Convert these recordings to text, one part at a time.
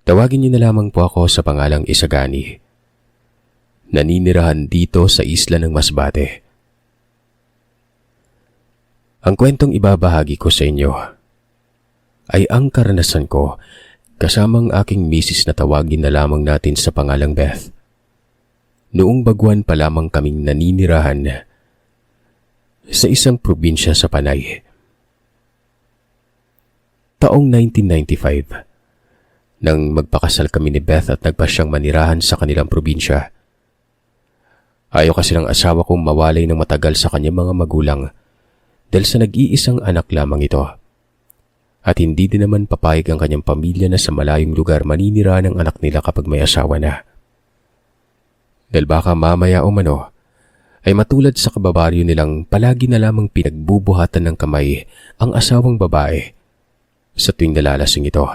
Tawagin niyo na lamang po ako sa pangalang Isagani. Naninirahan dito sa isla ng Masbate. Ang kwentong ibabahagi ko sa inyo ay ang karanasan ko kasamang aking misis na tawagin na lamang natin sa pangalang Beth. Noong baguhan pa lamang kaming naninirahan sa isang probinsya sa Panay. Taong 1995, nang magpakasal kami ni Beth at nagpasyang manirahan sa kanilang probinsya. Ayaw kasi ng asawa kong mawalay ng matagal sa kanyang mga magulang dahil sa nag-iisang anak lamang ito. At hindi din naman papayag ang kanyang pamilya na sa malayong lugar maninirahan ang anak nila kapag may asawa na. Dahil baka mamaya o mano ay matulad sa kababaryo nilang palagi na lamang pinagbubuhatan ng kamay ang asawang babae sa tuwing nalalasing ito.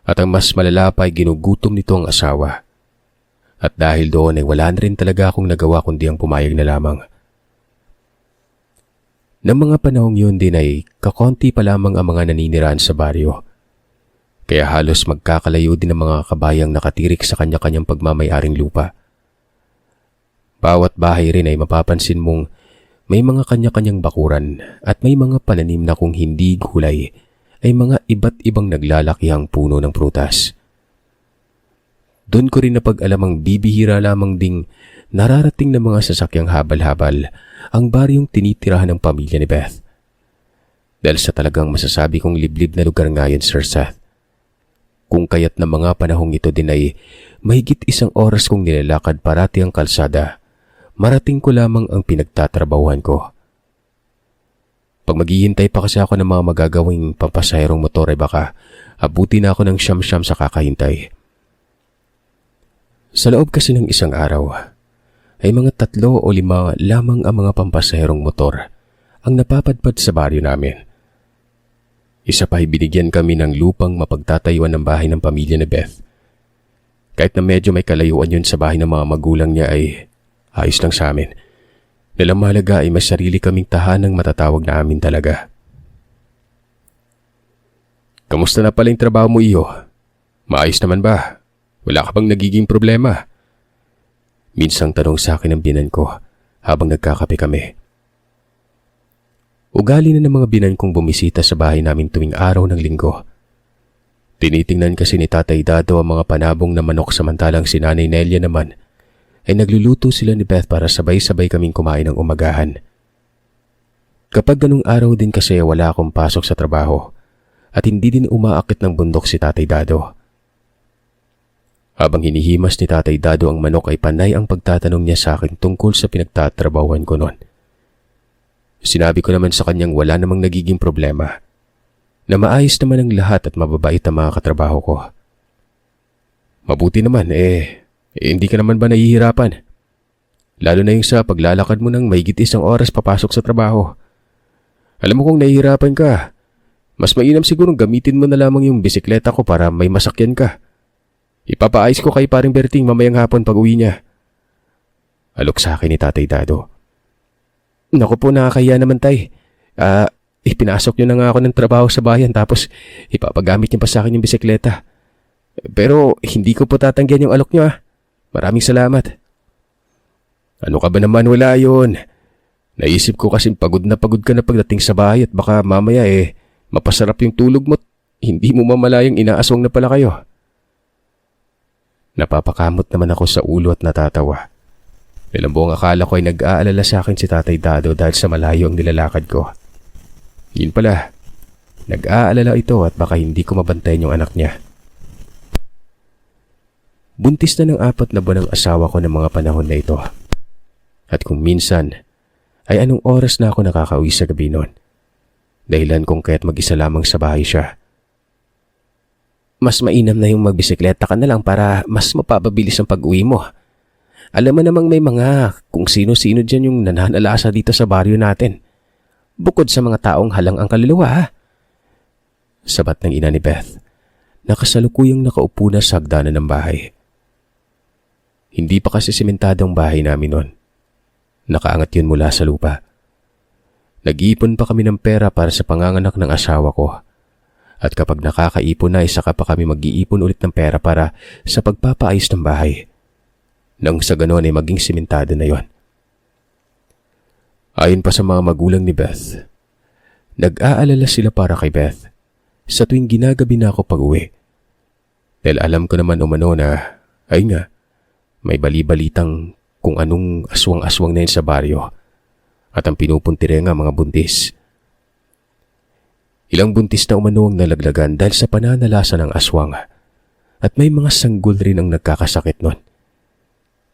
At ang mas malala pa ay ginugutom nito ang asawa. At dahil doon ay wala na rin talaga akong nagawa kundi ang pumayag na lamang. Nang mga panahong yun din ay kakonti pa lamang ang mga naninirahan sa baryo. Kaya halos magkakalayo din ang mga kabayang nakatirik sa kanya-kanyang pagmamayaring lupa. Bawat bahay rin ay mapapansin mong may mga kanya-kanyang bakuran at may mga pananim na kung hindi gulay ay mga iba't ibang naglalakihang puno ng prutas. Doon ko rin napag-alamang bibihira lamang ding nararating ng mga sasakyang habal-habal ang baryong tinitirahan ng pamilya ni Beth. Dahil sa talagang masasabi kong liblib na lugar nga yun, Sir Seth. Kung kaya't na mga panahong ito din ay mahigit 1 oras kong nilalakad parati ang kalsada, marating ko lamang ang pinagtatrabahuhan ko. Pag maghihintay pa kasi ako ng mga magagawing pampasaherong motor ay baka abuti na ako ng siyam-siyam sa kakahintay. Sa loob kasi ng isang araw ay mga 3 o 5 lamang ang mga pampasaherong motor ang napapadpad sa baryo namin. Isa pa ay binigyan kami ng lupang mapagtatayuan ng bahay ng pamilya ni Beth. Kahit na medyo may kalayuan yun sa bahay ng mga magulang niya ay ayos lang sa amin. Nilang mahalaga ay may sarili kaming tahanang matatawag na amin talaga. Kamusta na pala yung trabaho mo, iyo? Maayos naman ba? Wala ka bang nagiging problema? Minsang tanong sa akin ng binan ko habang nagkakape kami. Ugali na ng mga binan kong bumisita sa bahay namin tuwing araw ng linggo. Tinitingnan kasi ni Tatay Dado ang mga panabong na manok samantalang si Nanay Nelia naman ay nagluluto sila ni Beth para sabay-sabay kaming kumain ng umagahan. Kapag ganung araw din kasi wala akong pasok sa trabaho at hindi din umaakit ng bundok si Tatay Dado. Habang hinihimas ni Tatay Dado ang manok ay panay ang pagtatanong niya sa akin tungkol sa pinagtatrabahuhan ko noon. Sinabi ko naman sa kanyang wala namang nagiging problema, na maayos naman ang lahat at mababait ang mga katrabaho ko. Mabuti naman hindi ka naman ba nahihirapan? Lalo na yung sa paglalakad mo ng mahigit 1 oras papasok sa trabaho. Alam mo kung nahihirapan ka, mas mainam sigurong gamitin mo na lamang yung bisikleta ko para may masakyan ka. Ipapaayos ko kay paring Berting mamayang hapon pag uwi niya. Alok sa akin ni Tatay Dado. Naku po, nakakahiya naman tay. Ipinasok niyo na nga ako ng trabaho sa bayan tapos ipapagamit niyo pa sa akin yung bisikleta. Pero hindi ko po tatanggihan yung alok niyo . Maraming salamat. Ano ka ba naman, wala yun. Naisip ko kasi pagod na pagod ka na pagdating sa bahay at baka mamaya mapasarap yung tulog mo. Hindi mo mamalayang inaaswang na pala kayo. Napapakamot naman ako sa ulo at natatawa. Ilang buong akala ko ay nag-aalala sa akin si Tatay Dado dahil sa malayo ang nilalakad ko. Yun pala, nag-aalala ito at baka hindi ko mabantayan yung anak niya. Buntis na ng 4 na buwan ang asawa ko ng mga panahon na ito. At kung minsan, ay anong oras na ako nakakauwi sa gabi noon. Dahilan kung kaya't mag-isa lamang sa bahay siya. Mas mainam na yung magbisikleta ka na lang para mas mapapabilis ang pag-uwi mo. Alam mo namang may mga kung sino-sino dyan yung nananalasa dito sa baryo natin. Bukod sa mga taong halang ang kaluluwa. Sabat ng ina ni Beth, nakasalukuyang nakaupo na sa hagdanan ng bahay. Hindi pa kasi simentado ang bahay namin noon. Nakaangat yun mula sa lupa. Nag-iipon pa kami ng pera para sa panganganak ng asawa ko. At kapag nakakaipon na, saka pa kami mag-iipon ulit ng pera para sa pagpapaayos ng bahay. Nang sa ganon ay maging simentado na yon. Ayon pa sa mga magulang ni Beth, nag-aalala sila para kay Beth sa tuwing ginagabi na ako pag-uwi. Dahil alam ko naman umano na, ay nga, may bali-balitang kung anong aswang-aswang na yun sa baryo at ang pinupuntire nga mga buntis. Ilang buntis na umano ang nalaglagan dahil sa pananalasa ng aswang at may mga sanggol rin ang nagkakasakit nun.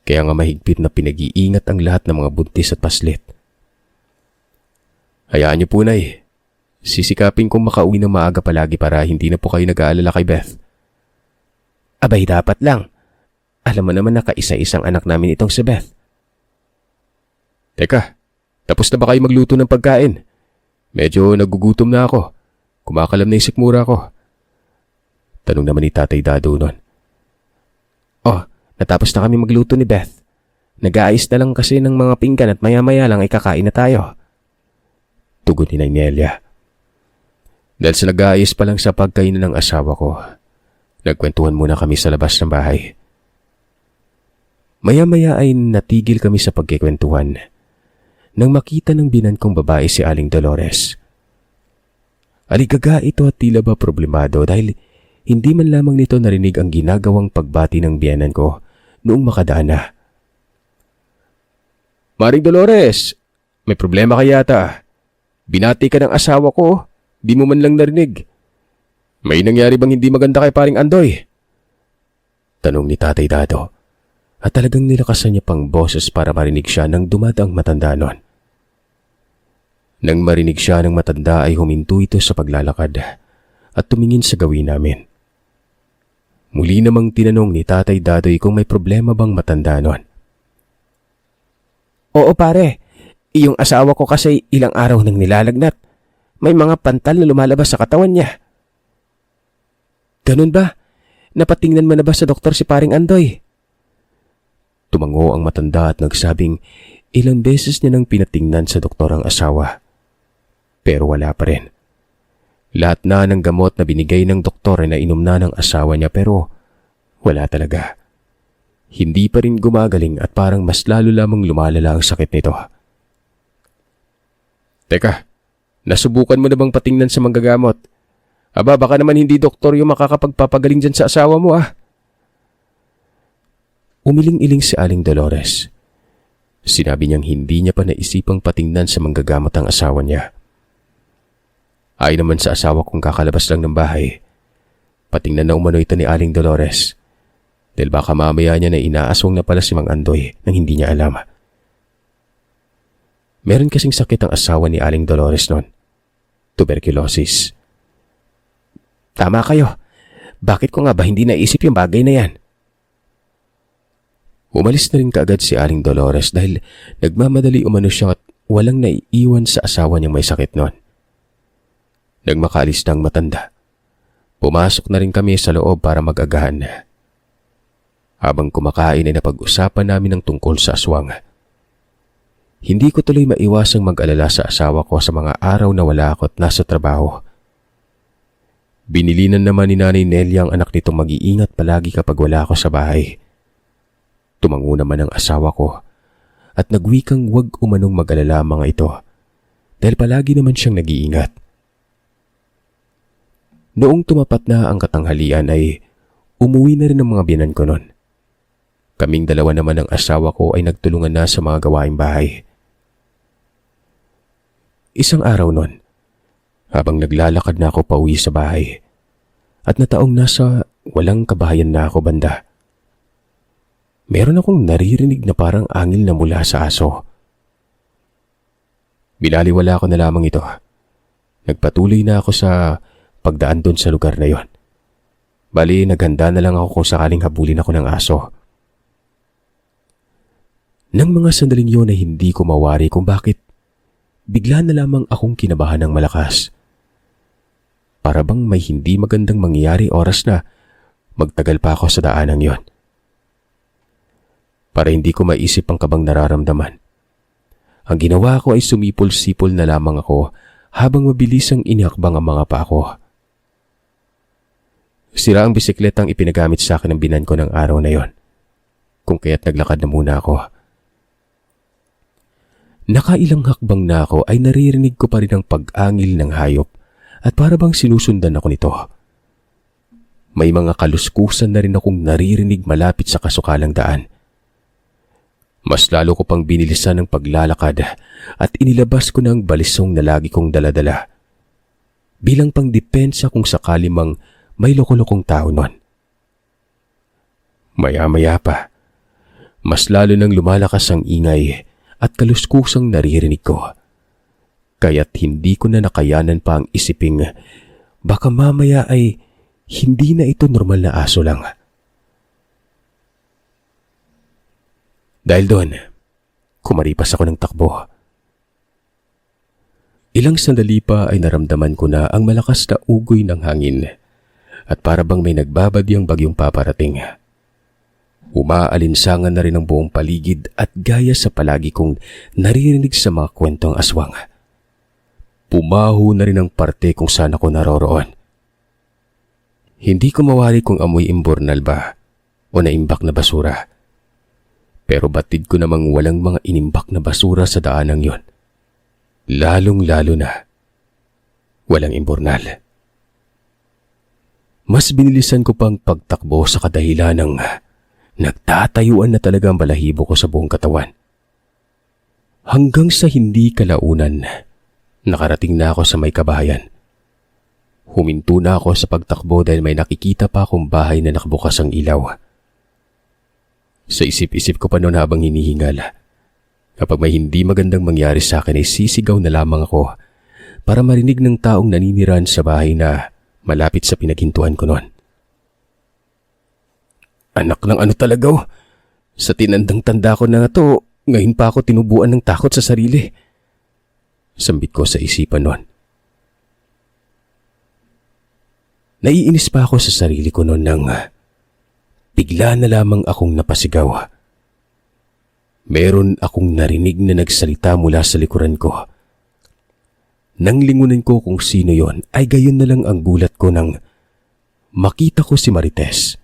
Kaya nga mahigpit na pinag-iingat ang lahat ng mga buntis at paslit. Hayaan niyo po, Nay. Sisikapin kong makauwi ng maaga palagi para hindi na po kayo nag-aalala kay Beth. Abay, dapat lang. Alam mo naman na kaisa-isang anak namin itong si Beth. Teka, tapos na ba kayo magluto ng pagkain? Medyo nagugutom na ako. Kumakalam na yung sikmura ko. Tanong naman ni Tatay Dado nun. Oh, natapos na kami magluto ni Beth. Nag-aayos na lang kasi ng mga pinggan at maya-maya lang ay kakain na tayo. Tugon ni Nelia. Dahil sa nag-aayos pa lang sa pagkainan ng asawa ko, nagkwentuhan muna kami sa labas ng bahay. Maya-maya ay natigil kami sa pagkikwentuhan nang makita ng binan kong babae si Aling Dolores. Aligaga ito at tila ba problemado dahil hindi man lamang nito narinig ang ginagawang pagbati ng biyanan ko noong makadaan na. Maring Dolores, may problema ka yata. Binati ka ng asawa ko, di mo man lang narinig. May nangyari bang hindi maganda kay paring Andoy? Tanong ni Tatay Dado at talagang nilakasan niya pang boses para marinig siya ng dumadaang matanda nun. Nang marinig siya ng matanda ay huminto ito sa paglalakad at tumingin sa gawin namin. Muli namang tinanong ni Tatay Dadoy kung may problema bang matanda nun. Oo pare, iyong asawa ko kasi ilang araw nang nilalagnat. May mga pantal na lumalabas sa katawan niya. Ganun ba? Napatingnan mo na ba sa doktor si paring Andoy? Tumango ang matanda at nagsabing ilang beses niya nang pinatingnan sa doktor ang asawa. Pero wala pa rin. Lahat na ng gamot na binigay ng doktor ay nainom na ng asawa niya pero wala talaga. Hindi pa rin gumagaling at parang mas lalo lamang lumalala ang sakit nito. Teka, nasubukan mo na bang patingnan sa manggagamot? Aba, baka naman hindi doktor yung makakapagpapagaling dyan sa asawa mo ah. Umiling-iling si Aling Dolores. Sinabi niyang hindi niya pa naisipang patingnan sa manggagamot ang asawa niya. Ay naman sa asawa kong kakalabas lang ng bahay. Patingnan na umano ito ni Aling Dolores. Dahil baka mamaya niya na inaaswang na pala si Mang Andoy nang hindi niya alam. Meron kasing sakit ang asawa ni Aling Dolores noon. Tuberculosis. Tama kayo. Bakit ko nga ba hindi naisip yung bagay na yan? Umalis na rin kaagad si Aling Dolores dahil nagmamadali umano siya at walang naiiwan sa asawa niyang may sakit noon. Nang makaalis ng matanda, pumasok na rin kami sa loob para mag-agahan. Habang kumakain ay napag-usapan namin ang tungkol sa aswang. Hindi ko tuloy maiwasang mag-alala sa asawa ko sa mga araw na wala ako at nasa trabaho. Binilinan naman ni Nanay Nelia ang anak nitong mag-iingat palagi kapag wala ako sa bahay. Tumango naman ang asawa ko at nagwikang huwag umanong mag-alala mga ito dahil palagi naman siyang nag-iingat. Noong tumapat na ang katanghalian ay umuwi na rin ang mga biyanan ko noon. Kaming dalawa naman ng asawa ko ay nagtulungan na sa mga gawaing bahay. Isang araw noon, habang naglalakad na ako pauwi sa bahay at nataong nasa walang kabahayan na ako banda, meron akong naririnig na parang angil na mula sa aso. Binaliwala ko na lamang ito. Nagpatuloy na ako sa pagdaan doon sa lugar na yon. Bali, naghanda na lang ako kung sakaling habulin ako ng aso. Nang mga sandaling yon ay hindi ko mawari kung bakit bigla na lamang akong kinabahan ng malakas. Para bang may hindi magandang mangyayari oras na magtagal pa ako sa daanang yon. Para hindi ko maisip ang kabang nararamdaman, ang ginawa ko ay sumipol-sipol na lamang ako habang mabilis ang inihakbang ang mga paa ko. Sira ang bisikletang ipinagamit sa akin ng binan ko ng araw na yon, kung kaya't naglakad na muna ako. Nakailang hakbang na ako ay naririnig ko pa rin ang pag-angil ng hayop at para bang sinusundan ako nito. May mga kaluskusan na rin akong naririnig malapit sa kasukalang daan. Mas lalo ko pang binilisan ng paglalakad at inilabas ko na ang balisong na lagi kong daladala bilang pangdepensa kung sakali mang may loko-lokong tao nun. Maya-maya pa, mas lalo nang lumalakas ang ingay at kaluskusang naririnig ko. Kaya't hindi ko na nakayanan pa ang isiping baka mamaya ay hindi na ito normal na aso lang. Dahil doon, kumaripas ako ng takbo. Ilang sandali pa ay naramdaman ko na ang malakas na ugoy ng hangin at para bang may nagbabadyang bagyong paparating. Umaalinsangan na rin ang buong paligid at gaya sa palagi kong naririnig sa mga kwentong aswang. Pumaho na rin ang parte kung saan ako naroroon. Hindi ko mawari kung amoy imbornal ba o naimbak na basura. Pero batid ko namang walang mga inimbak na basura sa daanang yon. Lalong-lalo na walang imbornal. Mas binilisan ko pang pagtakbo sa kadahilan ng nagtatayuan na talaga ang balahibo ko sa buong katawan. Hanggang sa hindi kalaunan, nakarating na ako sa may kabahayan. Huminto na ako sa pagtakbo dahil may nakikita pa akong bahay na nakabukas ang ilaw. Sa isip-isip ko pa noon habang hinihingal, kapag may hindi magandang mangyari sa akin ay sisigaw na lamang ako para marinig ng taong naninirahan sa bahay na malapit sa pinaghintuan ko noon. Anak ng ano talaga oh. Sa tinandang tanda ko na nga to, ngayon pa ako tinubuan ng takot sa sarili. Sambit ko sa isipan noon. Naiinis pa ako sa sarili ko noon nang bigla na lamang akong napasigaw. Meron akong narinig na nagsalita mula sa likuran ko. Nang lingunin ko kung sino yon, ay gayon na lang ang gulat ko nang makita ko si Marites,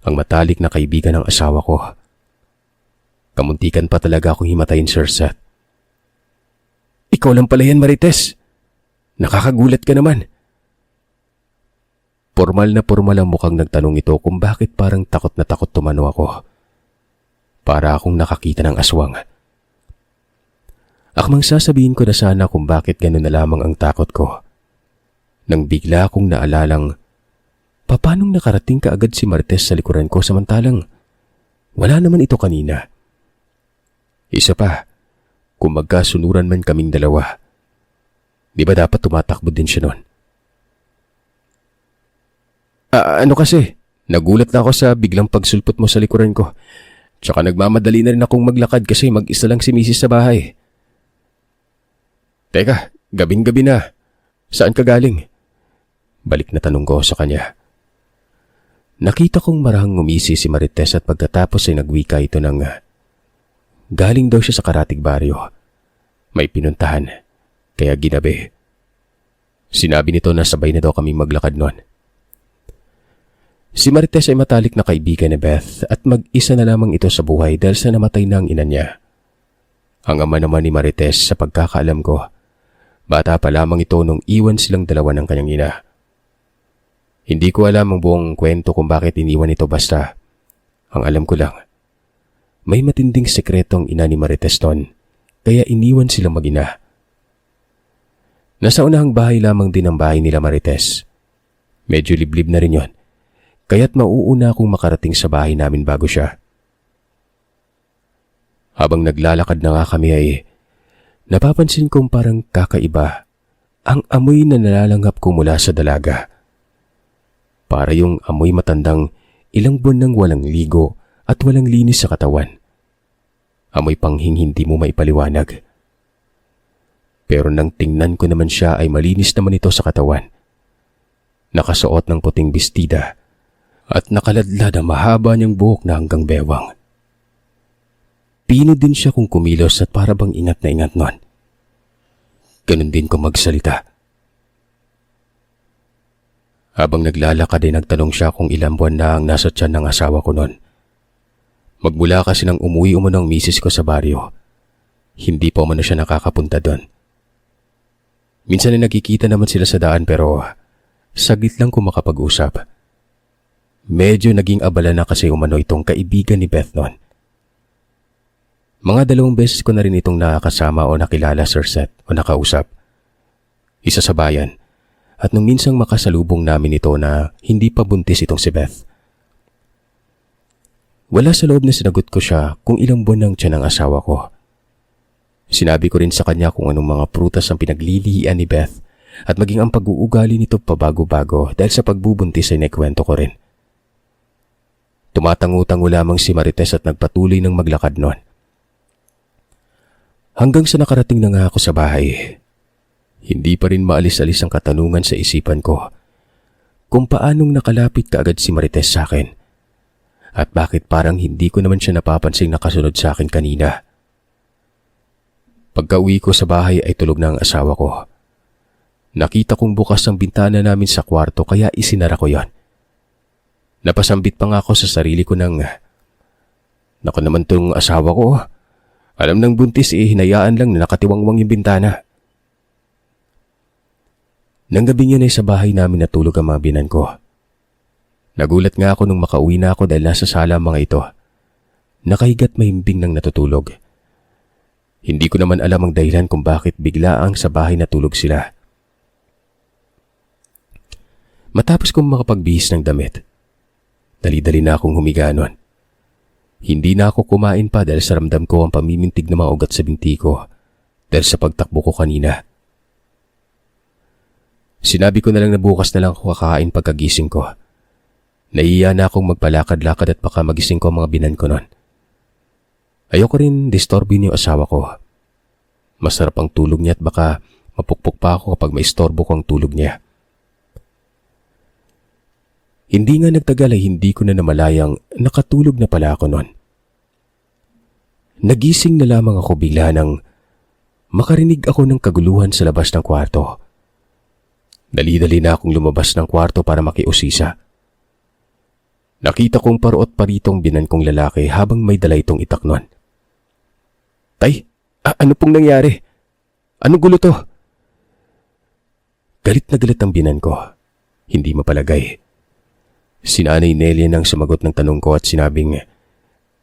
ang matalik na kaibigan ng asawa ko. Kamuntikan pa talaga akong himatayin, Sir Seth. Ikaw lang pala yan, Marites. Nakakagulat ka naman. Formal na formal ang mukhang nagtanong ito kung bakit parang takot na takot tumano ako. Para akong nakakita ng aswang. Akmang sasabihin ko na sana kung bakit gano'n na lamang ang takot ko. Nang bigla akong naalalang, papanong nakarating ka agad si Marites sa likuran ko samantalang wala naman ito kanina. Isa pa, kung magkasunuran man kaming dalawa, di ba dapat tumatakbo din siya noon? Ano kasi, nagulat na ako sa biglang pagsulpot mo sa likuran ko. Tsaka nagmamadali na rin akong maglakad kasi mag-isa lang si Mrs. sa bahay. Teka, gabing-gabi na. Saan ka galing? Balik na tanong ko sa kanya. Nakita kong marahang ngumisi si Marites at pagkatapos ay nagwika ito ng galing daw siya sa Karatig Baryo. May pinuntahan, kaya ginabi. Sinabi nito na sabay na daw kaming maglakad noon. Si Marites ay matalik na kaibigan ni Beth at mag-isa na lamang ito sa buhay dahil sa namatay na ang ina niya. Ang ama naman ni Marites sa pagkakaalam ko, bata pa lamang ito nung iwan silang dalawa ng kanyang ina. Hindi ko alam ang buong kwento kung bakit iniwan ito basta. Ang alam ko lang, may matinding sekretong ina ni Marites doon, kaya iniwan silang mag-ina. Nasa unahang bahay lamang din ang bahay nila Marites. Medyo liblib na rin yon. Kaya't mauuna akong makarating sa bahay namin bago siya. Habang naglalakad na nga kami ay napapansin kong parang kakaiba ang amoy na nalalanghap ko mula sa dalaga. Para yung amoy matandang ilang buwan nang walang ligo at walang linis sa katawan. Amoy panghing hindi mo maipaliwanag. Pero nang tingnan ko naman siya ay malinis naman ito sa katawan. Nakasuot ng puting bestida at nakaladlad ang mahaba niyang buhok na hanggang bewang. Pino din siya kung kumilos at para bang ingat na ingat nun. Ganun din kung magsalita. Habang naglalakad ay nagtanong siya kung ilang buwan na ang nasa tiyan ng asawa ko noon. Magmula kasi nang umuwi umano ang misis ko sa baryo, hindi pa umano siya nakakapunta doon. Minsan ay nakikita naman sila sa daan pero saglit lang kung makapag-usap. Medyo naging abala na kasi umano itong kaibigan ni Beth noon. Mga 2 beses ko na rin itong nakakasama o nakilala, Sir Seth, o nakausap. Isa sa bayan, at nung minsang makasalubong namin ito na hindi pa buntis itong si Beth. Wala sa loob na sinagot ko siya kung ilang buwan ng tiyan ng asawa ko. Sinabi ko rin sa kanya kung anong mga prutas ang pinaglilihian ni Beth at maging ang pag-uugali nito pabago-bago dahil sa pagbubuntis ay naikwento ko rin. Tumatango-tango lamang si Marites at nagpatuloy ng maglakad noon. Hanggang sa nakarating na nga ako sa bahay, hindi pa rin maalis-alis ang katanungan sa isipan ko kung paanong nakalapit kaagad si Marites sa akin at bakit parang hindi ko naman siya napapansing nakasunod sa akin kanina. Pagka-uwi ko sa bahay ay tulog na ang asawa ko. Nakita kong bukas ang bintana namin sa kwarto kaya isinara ko yon. Napasambit pa nga ako sa sarili ko ng, "Naku naman tong asawa ko. Alam ng buntis hinayaan lang na nakatiwangwang yung bintana." Nang gabing yun ay sa bahay namin natulog ang mga binan ko. Nagulat nga ako nung makauwi na ako dahil nasa sala ang mga ito. Nakahigat mahimbing nang natutulog. Hindi ko naman alam ang dahilan kung bakit biglaang sa bahay natulog sila. Matapos kong makapagbihis ng damit, dali-dali na akong humiga noon. Hindi na ako kumain pa dahil sa ramdam ko ang pamimintig na mga ugat sa binti ko dahil sa pagtakbo ko kanina. Sinabi ko na lang na bukas na lang ako kakain pagkagising ko. Nahiya na akong magpalakad-lakad at baka magising ko ang mga binan ko noon. Ayoko rin disturbin yung asawa ko. Masarap ang tulog niya at baka mapukpok pa ako kapag maistorbo ko ang tulog niya. Hindi nga nagtagal ay hindi ko na namalayang nakatulog na pala ako noon. Nagising na lamang ako bigla nang makarinig ako ng kaguluhan sa labas ng kwarto. Dali-dali na akong lumabas ng kwarto para makiusisa. Nakita kong paruot paritong binan kong lalaki habang may dala itong itak noon. "Tay, ano pong nangyari? Anong gulo to?" Galit na galit ang binan ko. Hindi mapalagay. Si Nanay Nelia nang sumagot ng tanong ko at sinabing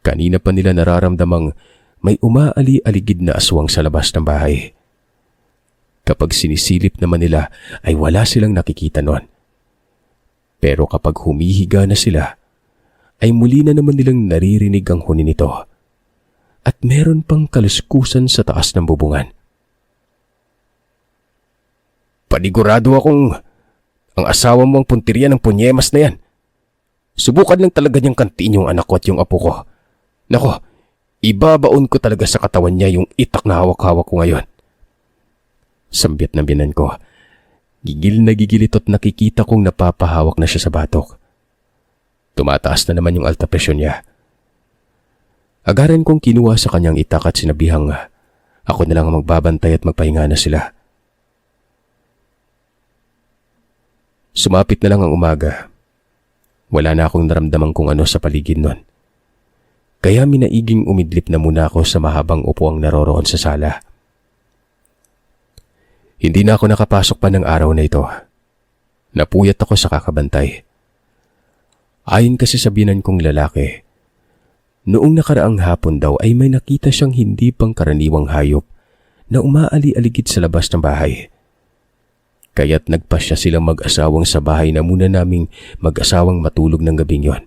kanina pa nila nararamdamang may umaali-aligid na aswang sa labas ng bahay. Kapag sinisilip naman nila ay wala silang nakikita noon. Pero kapag humihiga na sila, ay muli na naman nilang naririnig ang huni nito. At meron pang kaluskusan sa taas ng bubungan. "Panigurado akong ang asawa mo ang puntirya ng punyemas na yan. Subukan lang talaga niyang kantiin yung anak ko at yung apo ko. Nako, ibabaon ko talaga sa katawan niya yung itak na hawak-hawak ko ngayon." Sambit ng binan ko. Gigil na gigil ito't nakikita kong napapahawak na siya sa batok. Tumataas na naman yung alta presyon niya. Agaran kong kinuha sa kanyang itak at sinabihang ako na lang ang magbabantay at magpahinga na sila. Sumapit na lang ang umaga. Wala na akong naramdaman kung ano sa paligid nun. Kaya minaiging umidlip na muna ako sa mahabang upuang naroroon sa sala. Hindi na ako nakapasok pa ng araw na ito. Napuyat ako sa kakabantay. Ayon kasi sa binan kong lalaki, noong nakaraang hapon daw ay may nakita siyang hindi pang karaniwang hayop na umaali-aligid sa labas ng bahay. Kaya't nagpasya silang mag-asawang sa bahay na muna naming mag-asawang matulog ng gabing yon.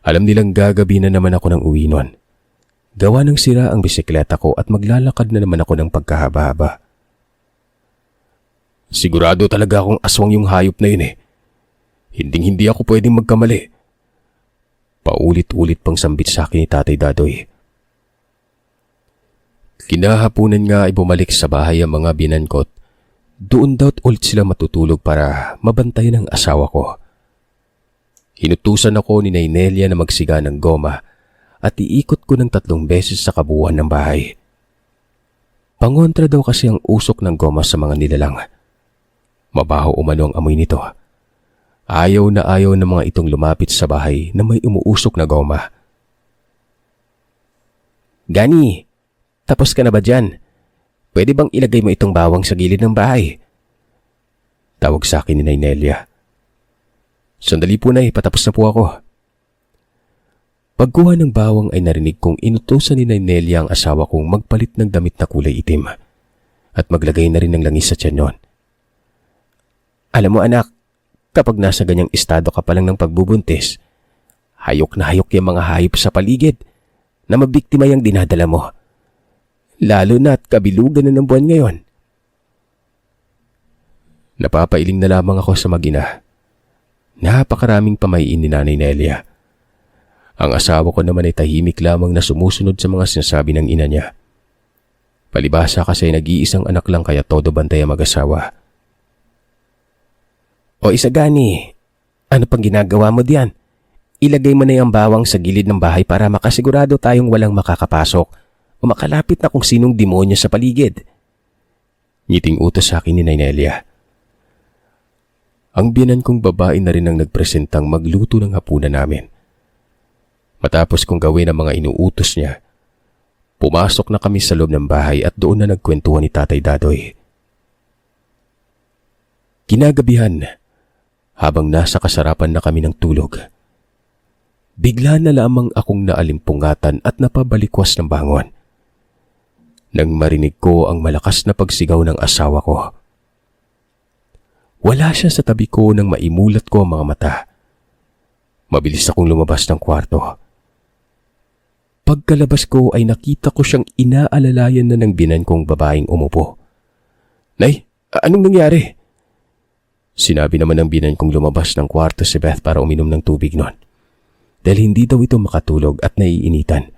Alam nilang gagabi na naman ako ng uwi nun. Gawa ng sira ang bisikleta ko at maglalakad na naman ako ng pagkahaba-haba. Sigurado talaga akong aswang yung hayop na yun eh. Hinding-hindi ako pwedeng magkamali. Paulit-ulit pang sambit sa akin ni Tatay Dadoy. Kinahapunan nga ay bumalik sa bahay ang mga binankot. Doon daw ulit sila matutulog para mabantayan ang asawa ko. Hinutusan ako ni Nelia na magsiga ng goma at iikot ko ng 3 beses sa kabuuan ng bahay. Pangontra daw kasi ang usok ng goma sa mga nilalang. Mabaho umano ang amoy nito Ayaw na ayaw ng mga itong lumapit sa bahay na may umuusok na goma. "Gani, tapos ka na ba dyan? Pwede bang ilagay mo itong bawang sa gilid ng bahay?" Tawag sa akin ni Nay Nelia. "Sandali po, Nay, patapos na po ako." Pagkuha ng bawang ay narinig kong inutusan ni Nay Nelia ang asawa kong magpalit ng damit na kulay itim at maglagay na rin ng langis sa tiyan nun. "Alam mo anak, kapag nasa ganyang estado ka pa lang ng pagbubuntis, hayok na hayok yung mga hayop sa paligid na mabiktima yung dinadala mo. Lalo na't kabilugan na ng buwan ngayon." Napapailing na lamang ako sa mag-ina. Napakaraming pamahiin ni Nanay Nelia. Ang asawa ko naman ay tahimik lamang na sumusunod sa mga sinasabi ng ina niya. Palibhasa kasi nag-iisang anak lang kaya todo bantay ang mag-asawa. "O Isagani, ano pang ginagawa mo diyan? Ilagay mo na yung bawang sa gilid ng bahay para makasigurado tayong walang makakapasok o makalapit na kung sinong demonyo sa paligid." Ngiting utos sa akin ni Nay Nelia. Ang biyanan kong babae na rin ang nagpresentang magluto ng hapunan namin. Matapos kong gawin ang mga inuutos niya, pumasok na kami sa loob ng bahay at doon na nagkwentuhan ni Tatay Dadoy. Kinagabihan, habang nasa kasarapan na kami ng tulog, bigla na lamang akong naalimpungatan at napabalikwas ng bangon nang marinig ko ang malakas na pagsigaw ng asawa ko. Wala siya sa tabi ko nang maimulat ko ang mga mata. Mabilis akong lumabas ng kwarto. Pagkalabas ko ay nakita ko siyang inaalalayan na ng binan kong babaeng umupo. "Nay, anong nangyari?" Sinabi naman ng binan kong lumabas ng kwarto si Beth para uminom ng tubig noon, dahil hindi daw ito makatulog at naiinitan.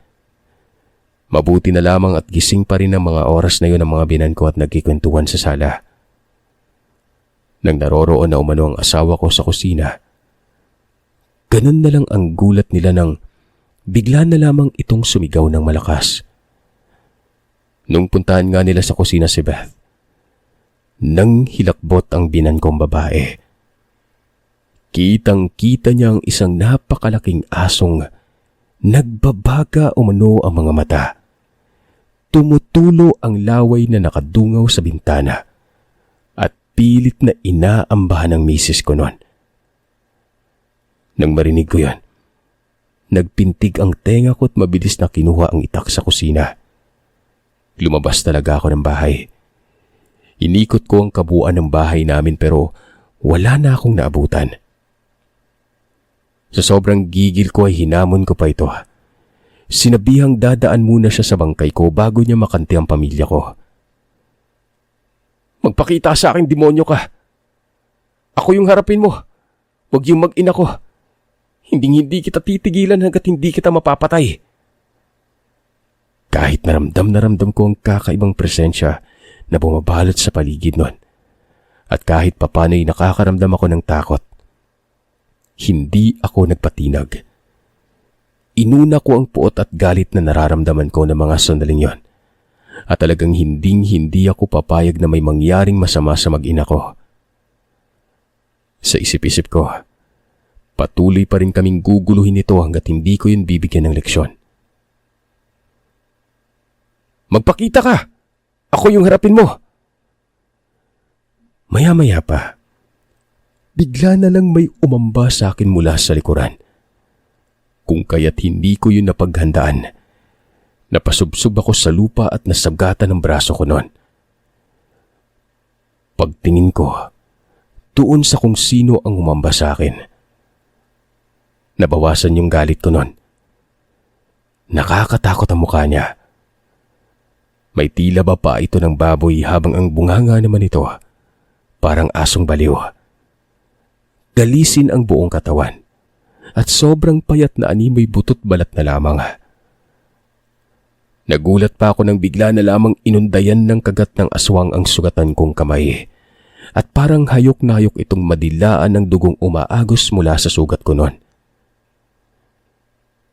Mabuti na lamang at gising pa rin ang mga oras na yun ang mga binan ko at nagkikwentuhan sa sala. Nang naroroon na umano ang asawa ko sa kusina, ganun na lang ang gulat nila nang bigla na lamang itong sumigaw ng malakas. Nung puntahan nga nila sa kusina si Beth, nang hilakbot ang binan kong babae, kitang-kita niya ang isang napakalaking asong nagbabaga umano ang mga mata. Tumutulo ang laway na nakadungaw sa bintana at pilit na inaambahan ng misis ko noon. Nang marinig ko yan, nagpintig ang tenga ko at mabilis na kinuha ang itak sa kusina. Lumabas talaga ako ng bahay. Inikot ko ang kabuuan ng bahay namin pero wala na akong naabutan. Sa sobrang gigil ko ay hinamon ko pa ito. Sinabihang dadaan muna siya sa bangkay ko bago niya makanti ang pamilya ko. "Magpakita sa akin, demonyo ka! Ako yung harapin mo. Huwag yung mag-ina ko. Hindi kita titigilan hanggat hindi kita mapapatay." Kahit na ramdam ko ang kakaibang presensya na bumabalot sa paligid nun, at kahit papano'y nakakaramdam ako ng takot, hindi ako nagpatinag. Inuna ko ang puot at galit na nararamdaman ko ng mga sandaling yon, at talagang hindi ako papayag na may mangyaring masama sa mag-ina ko. Sa isip-isip ko, patuloy pa rin kaming guguluhin ito hanggat hindi ko yun bibigyan ng leksyon. "Magpakita ka! Ako yung harapin mo!" Maya-maya pa, bigla na lang may umamba sa akin mula sa likuran. Kung kaya't hindi ko yun napaghandaan, napasubsob ako sa lupa at nasagatan ng braso ko noon. Pagtingin ko, doon sa kung sino ang umamba sa akin, nabawasan yung galit ko noon. Nakakatakot ang mukha niya. May tila ba pa ito ng baboy habang ang bunganga naman ito parang asong baliw. Galisin ang buong katawan at sobrang payat na animoy butot balat na lamang. Nagulat pa ako nang bigla na lamang inundayan ng kagat ng aswang ang sugatan kong kamay at parang hayok na hayok itong madilaan ng dugong umaagos mula sa sugat ko noon.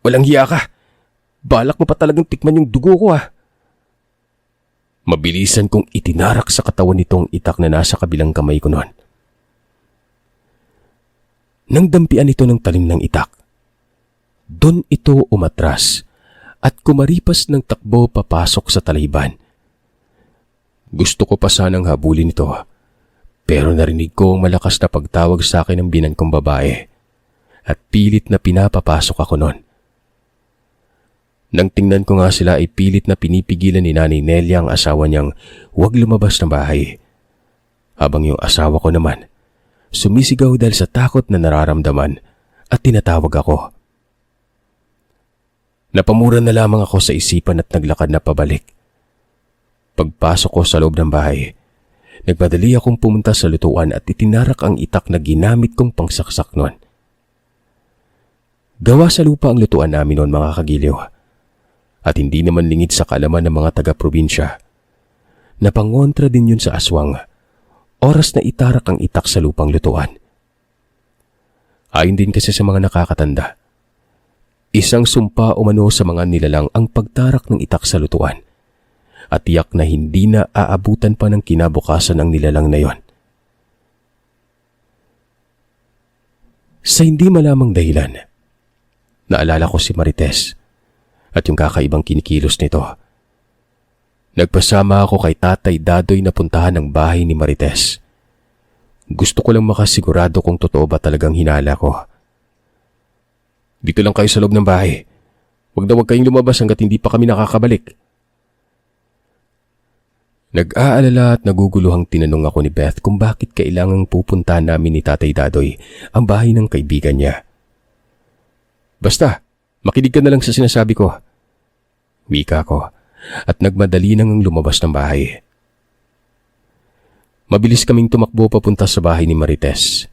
"Walang hiya ka! Balak mo pa talagang tikman yung dugo ko ah!" Mabilisan kong itinarak sa katawan nitong itak na nasa kabilang kamay ko noon. Nang dampian ito ng talim ng itak, doon ito umatras at kumaripas ng takbo papasok sa taliban. Gusto ko pa sanang habulin ito, pero narinig ko ang malakas na pagtawag sa akin ng binan kong babae at pilit na pinapapasok ako noon. Nang tingnan ko nga sila ay pilit na pinipigilan ni Nanay Nelia ang asawa niyang huwag lumabas ng bahay. Habang yung asawa ko naman, sumisigaw dahil sa takot na nararamdaman at tinatawag ako. Napamura na lamang ako sa isipan at naglakad na pabalik. Pagpasok ko sa loob ng bahay, nagmadali akong pumunta sa lutuan at itinarak ang itak na ginamit kong pangsaksak noon. Gawa sa lupa ang lutuan namin noon, mga kagiliw, at hindi naman lingid sa kaalaman ng mga taga-probinsya. Napangontra din yun sa aswang, oras na itarak ang itak sa lupang lutuan. Ayon din kasi sa mga nakakatanda, isang sumpa umano sa mga nilalang ang pagtarak ng itak sa lutuan at tiyak na hindi na aabutan pa ng kinabukasan ang nilalang na yon. Sa hindi malamang dahilan, naalala ko si Marites at yung kakaibang kinikilos nito. Nagpasama ako kay Tatay Dadoy na puntahan ang bahay ni Marites. Gusto ko lang makasigurado kung totoo ba talagang hinala ko. Dito lang kayo sa loob ng bahay. Huwag kayong lumabas hanggat hindi pa kami nakakabalik. Nag-aalala at naguguluhang tinanong ako ni Beth kung bakit kailangang pupuntahan namin ni Tatay Dadoy ang bahay ng kaibigan niya. Basta, makinig ka na lang sa sinasabi ko. Wika ko at nagmadali nang lumabas ng bahay. Mabilis kaming tumakbo papunta sa bahay ni Marites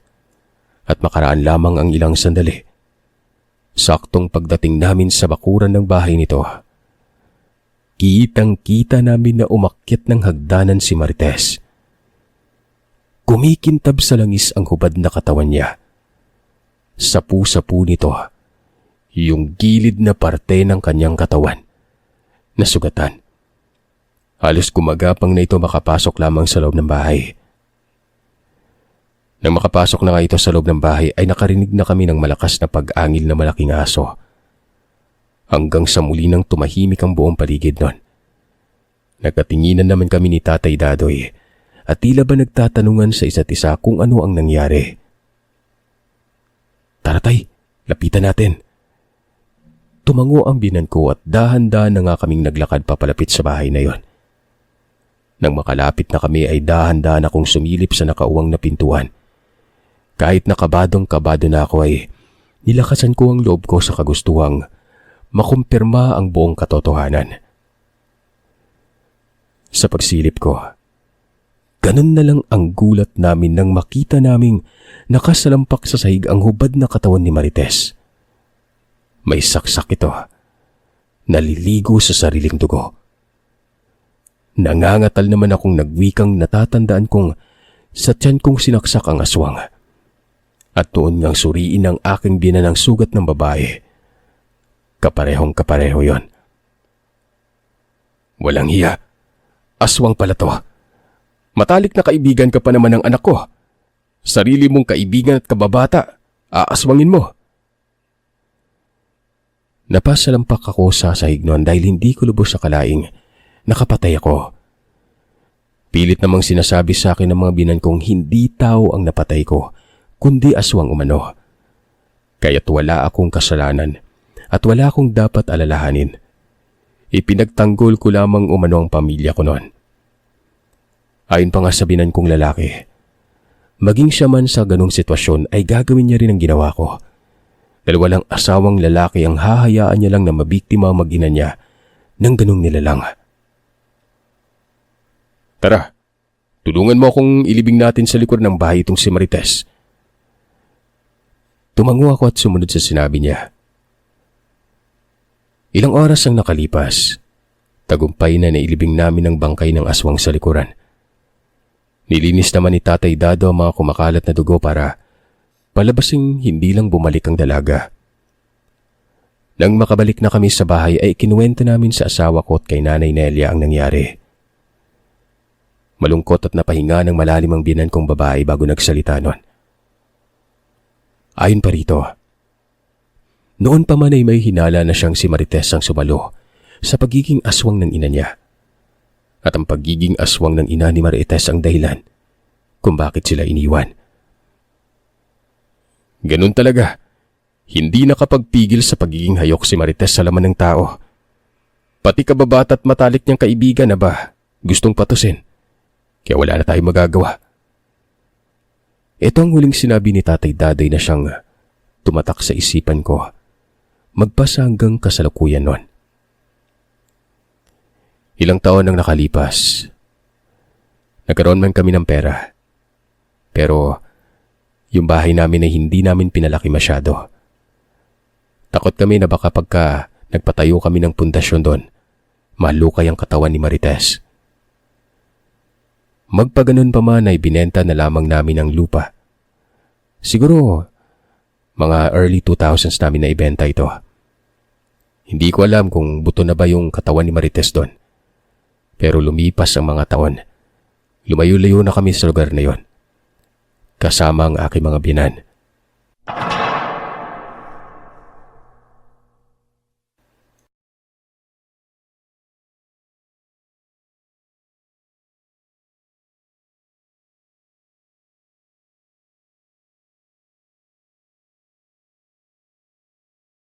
at makaraan lamang ang ilang sandali. Saktong pagdating namin sa bakuran ng bahay nito, kitang-kita namin na umakyat ng hagdanan si Marites. Kumikintab sa langis ang hubad na katawan niya. Sapu-sapu nito yung gilid na parte ng kanyang katawan na sugatan. Halos gumagapang na ito makapasok lamang sa loob ng bahay. Nang makapasok na nga ito sa loob ng bahay ay nakarinig na kami ng malakas na pag-angil na malaking aso. Hanggang sa muli nang tumahimik ang buong paligid nun. Nagkatinginan naman kami ni Tatay Dadoy at tila ba nagtatanungan sa isa't isa kung ano ang nangyari. Tara tay, lapitan natin. Tumango ang binan ko at dahan-dahan na nga kaming naglakad papalapit sa bahay na yon. Nang makalapit na kami ay dahan-dahan akong sumilip sa nakauwang na pintuan. Kahit nakabadong-kabado na ako ay nilakasan ko ang loob ko sa kagustuhang makumpirma ang buong katotohanan. Sa pagsilip ko, ganun na lang ang gulat namin nang makita naming nakasalampak sa sahig ang hubad na katawan ni Marites. May saksak ito, naliligo sa sariling dugo. Nangangatal naman akong nagwikang natatandaan kong sa tiyan kong sinaksak ang aswang. At noon ngang suriin ang aking binanang sugat ng babae. Kaparehong kapareho yon. Walang hiya. Aswang pala to. Matalik na kaibigan ka pa naman ng anak ko. Sarili mong kaibigan at kababata, aaswangin mo. Napasalampak ako sa sahig noon dahil hindi ko lubos sa kalaing nakapatay ako. Pilit namang sinasabi sa akin ng mga binan kong hindi tao ang napatay ko, kundi aswang umano. Kaya't wala akong kasalanan at wala akong dapat alalahanin. Ipinagtanggol ko lamang umano ang pamilya ko noon. Ayon pa nga sa binan kong lalaki, maging siya man sa ganong sitwasyon ay gagawin niya rin ang ginawa ko. Dahil walang asawang lalaki ang hahayaan niya lang na mabiktima ang mag-ina niya ng ganong nilalang. Tara, tulungan mo akong ilibing natin sa likod ng bahay itong si Marites. Tumango ako at sumunod sa sinabi niya. Ilang oras ang nakalipas, tagumpay na nailibing namin ang bangkay ng aswang sa likuran. Nilinis naman ni Tatay Dado ang mga kumakalat na dugo para palabasing hindi lang bumalik ang dalaga. Nang makabalik na kami sa bahay ay kinuwento namin sa asawa ko at kay Nanay Nelia ang nangyari. Malungkot at napahinga ng malalim ang binan kong babae bago nagsalita nun. Ayon pa rito, noon pa man ay may hinala na siyang si Marites ang sumalo sa pagiging aswang ng ina niya. At ang pagiging aswang ng ina ni Marites ang dahilan kung bakit sila iniwan. Ganun talaga. Hindi nakapagpigil sa pagiging hayok si Marites sa laman ng tao. Pati kababat at matalik niyang kaibigan na ba gustong patusin. Kaya wala na tayong magagawa. Ito ang huling sinabi ni Tatay Daday na siyang tumatak sa isipan ko magpasa hanggang kasalukuyan nun. Ilang taon ang nakalipas. Nagkaroon man kami ng pera. Pero yung bahay namin ay hindi namin pinalaki masyado. Takot kami na baka pagka nagpatayo kami ng pundasyon doon, malukay ang katawan ni Marites. Magpaganon pa man ay binenta na lamang namin ang lupa. Siguro mga early 2000s namin na ibenta ito. Hindi ko alam kung buto na ba yung katawan ni Marites doon. Pero lumipas ang mga taon. Lumayo-layo na kami sa lugar na yon. Kasama ang aking mga binan.